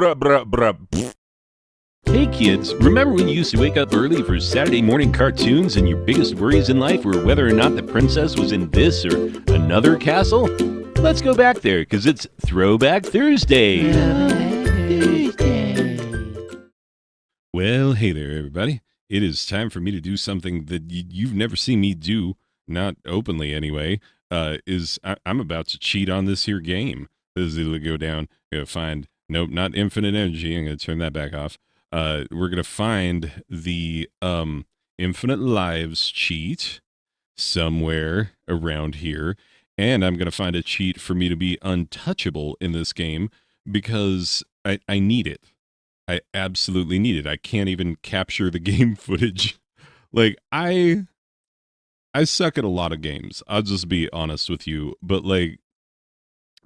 bruh, bruh, bruh. Hey kids, remember when you used to wake up early for Saturday morning cartoons and your biggest worries in life were whether or not the princess was in this or another castle? Let's go back there, because it's Throwback Thursday. Well, hey there, everybody. It is time for me to do something that you've never seen me do, not openly anyway. I'm about to cheat on this here game. This is going to go down. I'm going to find, nope, not infinite energy. I'm going to turn that back off. We're going to find the infinite lives cheat somewhere around here. And I'm going to find a cheat for me to be untouchable in this game because I need it. I absolutely need it. I can't even capture the game footage. Like, I suck at a lot of games. I'll just be honest with you. But, like,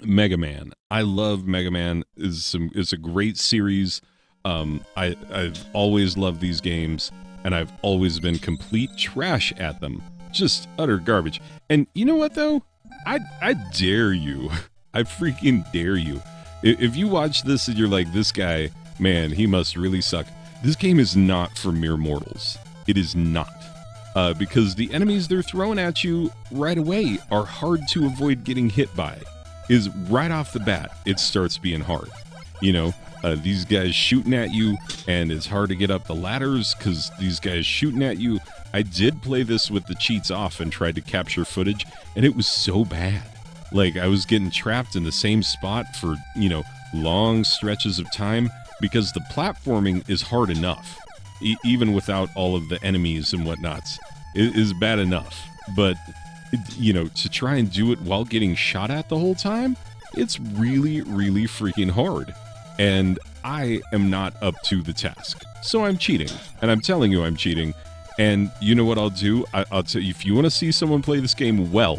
Mega Man. I love Mega Man. It's a great series. I've always loved these games, and I've always been complete trash at them. Just utter garbage. And you know what, though? I dare you. I freaking dare you. If you watch this and you're like, this guy, man, he must really suck. This game is not for mere mortals. It is not. Because the enemies they're throwing at you right away are hard to avoid getting hit by. Is right off the bat, it starts being hard. You know, these guys shooting at you, and it's hard to get up the ladders because these guys shooting at you. I did play this with the cheats off and tried to capture footage, and it was so bad. Like, I was getting trapped in the same spot for, long stretches of time because the platforming is hard enough, even without all of the enemies and whatnots. It is bad enough. But, to try and do it while getting shot at the whole time, it's really, really freaking hard. And I am not up to the task. So I'm cheating. And I'm telling you I'm cheating. And you know what I'll do? I'll tell you, if you want to see someone play this game well,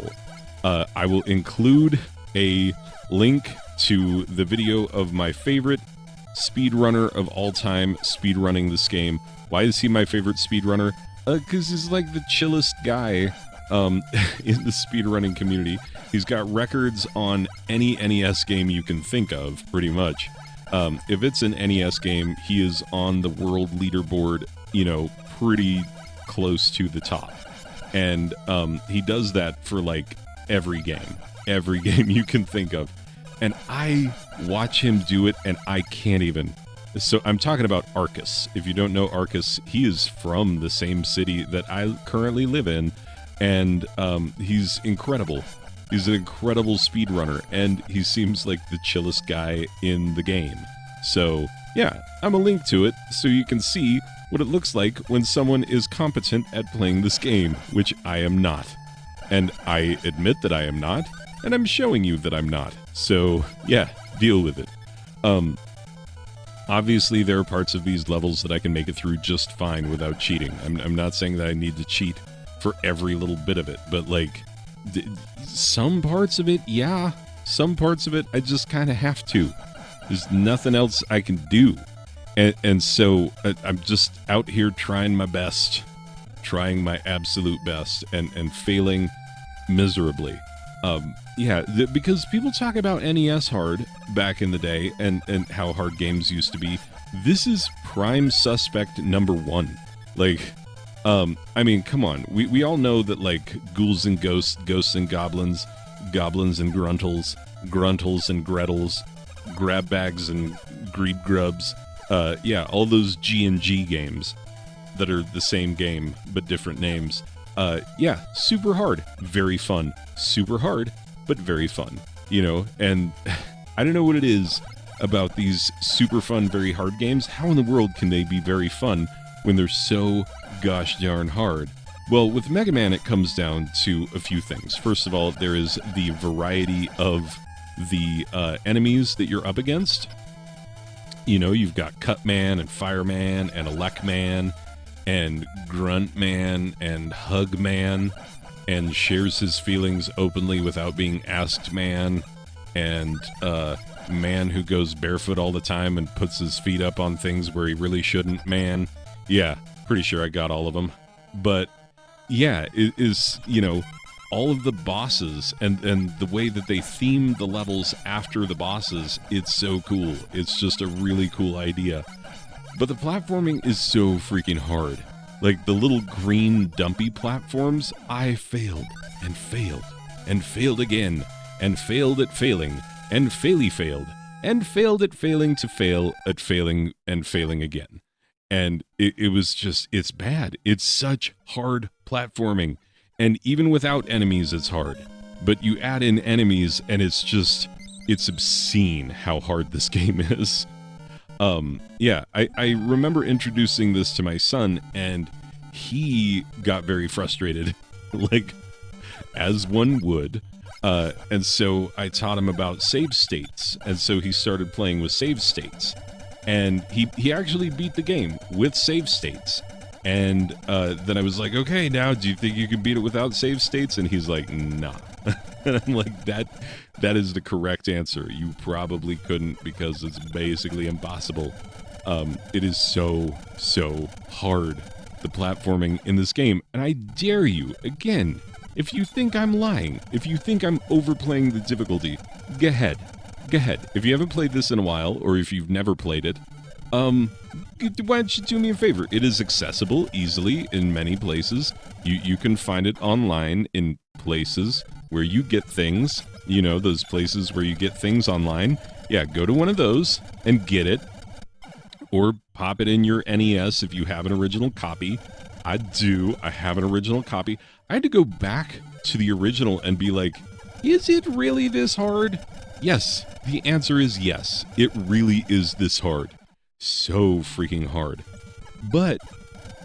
I will include a link to the video of my favorite speedrunner of all time speedrunning this game. Why is he my favorite speedrunner? Because he's like the chillest guy in the speedrunning community. He's got records on any NES game you can think of, pretty much. If it's an NES game, he is on the world leaderboard, pretty close to the top. And he does that for like every game you can think of. And I watch him do it, and I can't even. So I'm talking about Arcus. If you don't know Arcus, he is from the same city that I currently live in, and he's incredible. He's an incredible speedrunner, and he seems like the chillest guy in the game. So, yeah, I'm a link to it so you can see what it looks like when someone is competent at playing this game, which I am not. And I admit that I am not, and I'm showing you that I'm not. So, yeah, deal with it. Obviously, there are parts of these levels that I can make it through just fine without cheating. I'm not saying that I need to cheat for every little bit of it, but, like, some parts of it, yeah. Some parts of it, I just kind of have to. There's nothing else I can do. And so I'm just out here trying my best, trying my absolute best, and failing miserably. Because people talk about NES hard back in the day and how hard games used to be. This is prime suspect number one. Like, I mean, come on. We all know that, like, ghouls and ghosts and goblins and gruntles and gretels, grab bags and greed grubs. All those G&G games that are the same game but different names. Super hard, very fun. Super hard, but very fun. And I don't know what it is about these super fun, very hard games. How in the world can they be very fun when they're so gosh darn hard? Well, with Mega Man, it comes down to a few things. First of all, there is the variety of the enemies that you're up against. You've got Cutman and Fireman and Elecman and Gruntman and Hugman and shares his feelings openly without being asked man, and man who goes barefoot all the time and puts his feet up on things where he really shouldn't, man. Yeah, pretty sure I got all of them. But yeah, it is, all of the bosses and the way that they theme the levels after the bosses, it's so cool. It's just a really cool idea. But the platforming is so freaking hard. Like the little green dumpy platforms, I failed and failed and failed again and failed at failing and failed and failed at failing to fail at failing and failing again. And it was just, it's bad. It's such hard platforming. And even without enemies, it's hard. But you add in enemies, and it's obscene how hard this game is. I remember introducing this to my son, and he got very frustrated, like, as one would. And so I taught him about save states, and so he started playing with save states. And he actually beat the game with save states. And then I was like, okay, now do you think you can beat it without save states? And he's like, nah. And I'm like, that is the correct answer. You probably couldn't, because it's basically impossible. It is so hard, the platforming in this game. And I dare you, again, if you think I'm lying, if you think I'm overplaying the difficulty, go ahead. Go ahead. If you haven't played this in a while, or if you've never played it, why don't you do me a favor? It is accessible easily in many places. You can find it online in places where you get things, you know, those places where you get things online. Yeah, go to one of those and get it. Or pop it in your NES if you have an original copy. I do. I have an original copy. I had to go back to the original and be like, is it really this hard? Yes, the answer is yes. It really is this hard. So freaking hard. But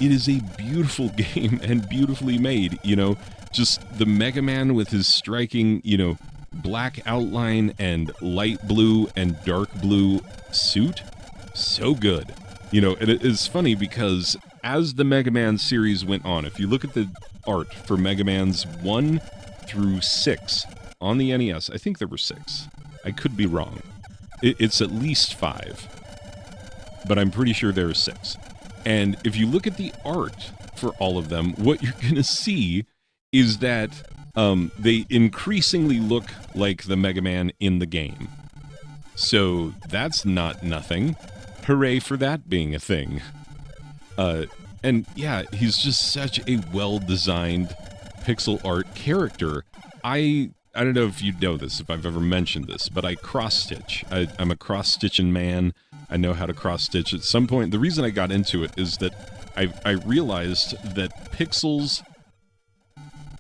it is a beautiful game and beautifully made, you know. Just the Mega Man with his striking, you know, black outline and light blue and dark blue suit. So good. You know, and it is funny because as the Mega Man series went on, if you look at the art for Mega Man's 1 through 6 on the NES, I think there were 6. I could be wrong. It's at least 5. But I'm pretty sure there are 6. And if you look at the art for all of them, what you're going to see is that they increasingly look like the Mega Man in the game. So that's not nothing. Hooray for that being a thing. And yeah, he's just such a well-designed pixel art character. I don't know if you know this, if I've ever mentioned this, but I cross-stitch. I'm a cross-stitching man. I know how to cross-stitch. At some point, the reason I got into it is that I realized that pixels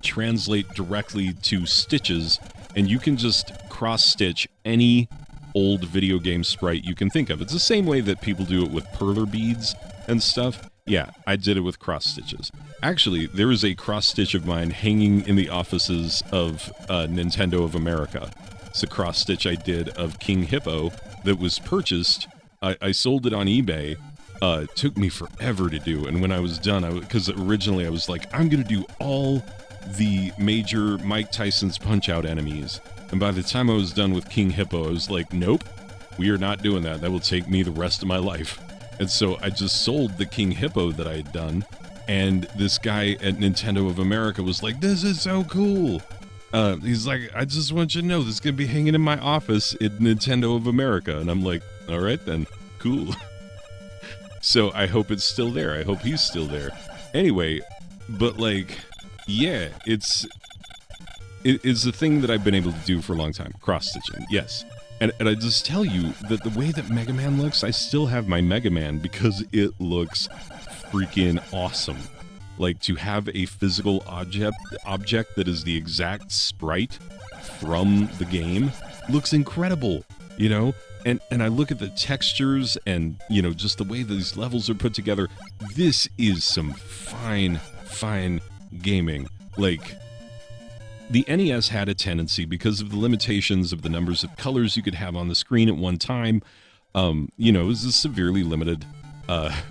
translate directly to stitches, and you can just cross-stitch any old video game sprite you can think of. It's the same way that people do it with perler beads and stuff. Yeah, I did it with cross-stitches. Actually, there is a cross-stitch of mine hanging in the offices of Nintendo of America. It's a cross-stitch I did of King Hippo that was purchased. I sold it on eBay. It took me forever to do, and when I was done, because originally I was like, I'm going to do all the major Mike Tyson's Punch-Out enemies. And by the time I was done with King Hippo, I was like, nope, we are not doing that. That will take me the rest of my life. And so I just sold the King Hippo that I had done, and this guy at Nintendo of America was like, this is so cool. He's like, I just want you to know this is going to be hanging in my office at Nintendo of America. And I'm like, all right then, cool. So I hope it's still there. I hope he's still there. Anyway, but like, yeah, it's a thing that I've been able to do for a long time. Cross-stitching, yes. And I just tell you that the way that Mega Man looks, I still have my Mega Man because it looks freaking awesome. Like, to have a physical object that is the exact sprite from the game looks incredible, you know? And I look at the textures and, you know, just the way these levels are put together. This is some fine gaming. Like, the NES had a tendency, because of the limitations of the numbers of colors you could have on the screen at one time, you know, it was a severely limited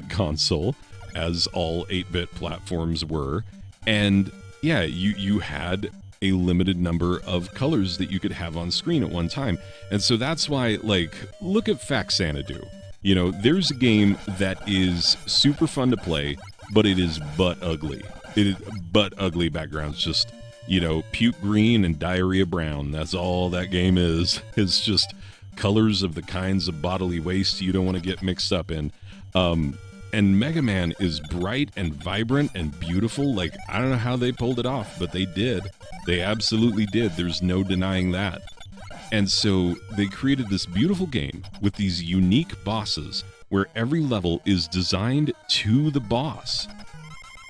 console, as all 8-bit platforms were. And yeah, you had a limited number of colors that you could have on screen at one time. And so that's why, like, look at Faxanadu. You know, there's a game that is super fun to play, but it is butt ugly. It is butt ugly backgrounds, just, puke green and diarrhea brown. That's all that game is. It's just colors of the kinds of bodily waste you don't want to get mixed up in. And Mega Man is bright and vibrant and beautiful. Like, I don't know how they pulled it off, but they did. They absolutely did. There's no denying that. And so they created this beautiful game with these unique bosses where every level is designed to the boss.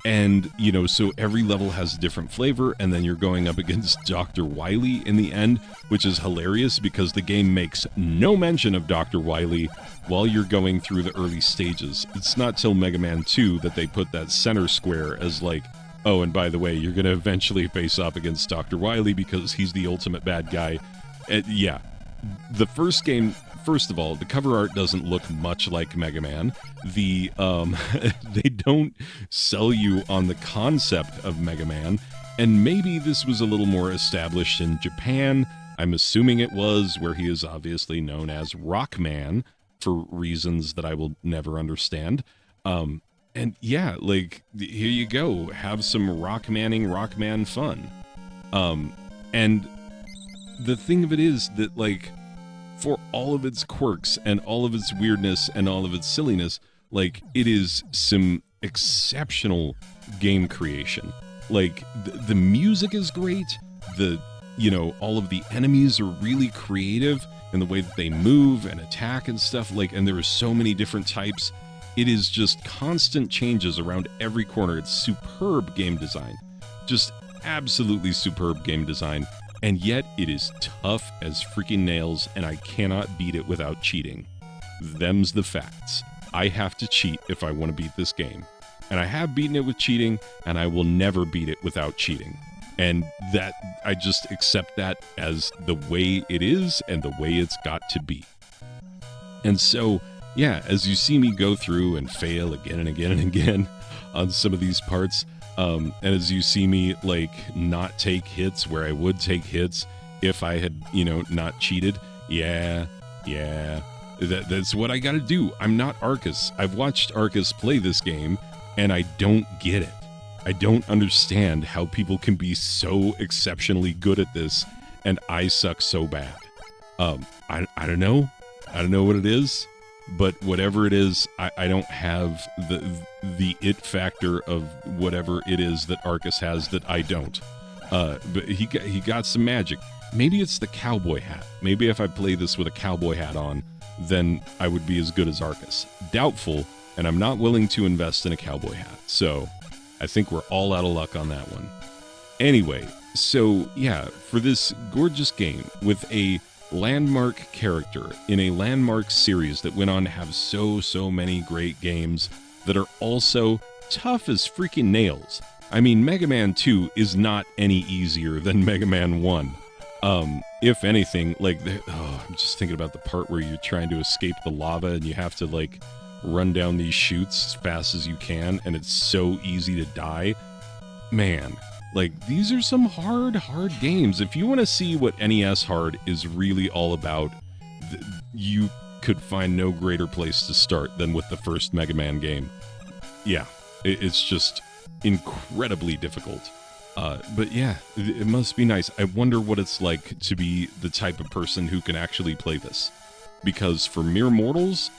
And, so every level has a different flavor, and then you're going up against Dr. Wily in the end, which is hilarious because the game makes no mention of Dr. Wily while you're going through the early stages. It's not till Mega Man 2 that they put that center square as like, oh, and by the way, you're going to eventually face off against Dr. Wily because he's the ultimate bad guy. Yeah, the first game, first of all, the cover art doesn't look much like Mega Man. They don't sell you on the concept of Mega Man, and maybe this was a little more established in Japan. I'm assuming it was, where he is obviously known as Rockman for reasons that I will never understand. And yeah, like, here you go, have some Rockman fun. And the thing of it is that, like, for all of its quirks and all of its weirdness and all of its silliness, like, it is some exceptional game creation. Like, the music is great. All of the enemies are really creative in the way that they move and attack and stuff. Like, and there are so many different types. It is just constant changes around every corner. It's superb game design. Just absolutely superb game design. And yet it is tough as freaking nails, and I cannot beat it without cheating. Them's the facts. I have to cheat if I want to beat this game. And I have beaten it with cheating, and I will never beat it without cheating. And that, I just accept that as the way it is and the way it's got to be. And so, yeah, as you see me go through and fail again and again and again on some of these parts, and as you see me, like, not take hits where I would take hits if I had, not cheated, that's what I gotta do. I'm not Arcus. I've watched Arcus play this game, and I don't get it. I don't understand how people can be so exceptionally good at this, and I suck so bad. I don't know. I don't know what it is. But whatever it is, I don't have the it factor of whatever it is that Arcus has that I don't. But he got some magic. Maybe it's the cowboy hat. Maybe if I play this with a cowboy hat on, then I would be as good as Arcus. Doubtful, and I'm not willing to invest in a cowboy hat. So I think we're all out of luck on that one. Anyway, so yeah, for this gorgeous game with a landmark character in a landmark series that went on to have so many great games that are also tough as freaking nails. I mean, Mega Man 2 is not any easier than Mega Man 1. If anything, like, I'm just thinking about the part where you're trying to escape the lava and you have to, like, run down these chutes as fast as you can, and it's so easy to die. Man, like, these are some hard games. If you want to see what NES hard is really all about, you could find no greater place to start than with the first Mega Man game. Yeah, it's just incredibly difficult. But yeah, it must be nice. I wonder what it's like to be the type of person who can actually play this. Because for mere mortals,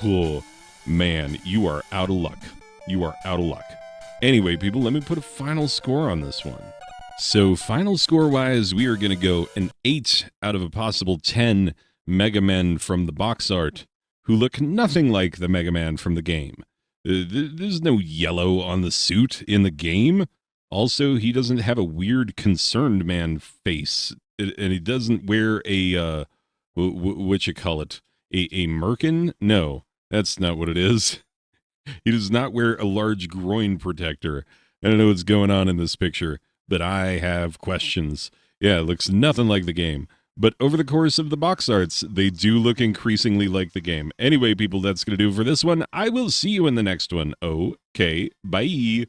oh, man, you are out of luck. You are out of luck. Anyway, people, let me put a final score on this one. So, final score-wise, we are going to go an 8 out of a possible 10 Mega Men from the box art who look nothing like the Mega Man from the game. There's no yellow on the suit in the game. Also, he doesn't have a weird concerned man face, and he doesn't wear a, what you call it, a merkin? No, that's not what it is. He does not wear a large groin protector. I don't know what's going on in this picture, but I have questions. Yeah, it looks nothing like the game. But over the course of the box arts, they do look increasingly like the game. Anyway, people, that's going to do for this one. I will see you in the next one. Okay, bye.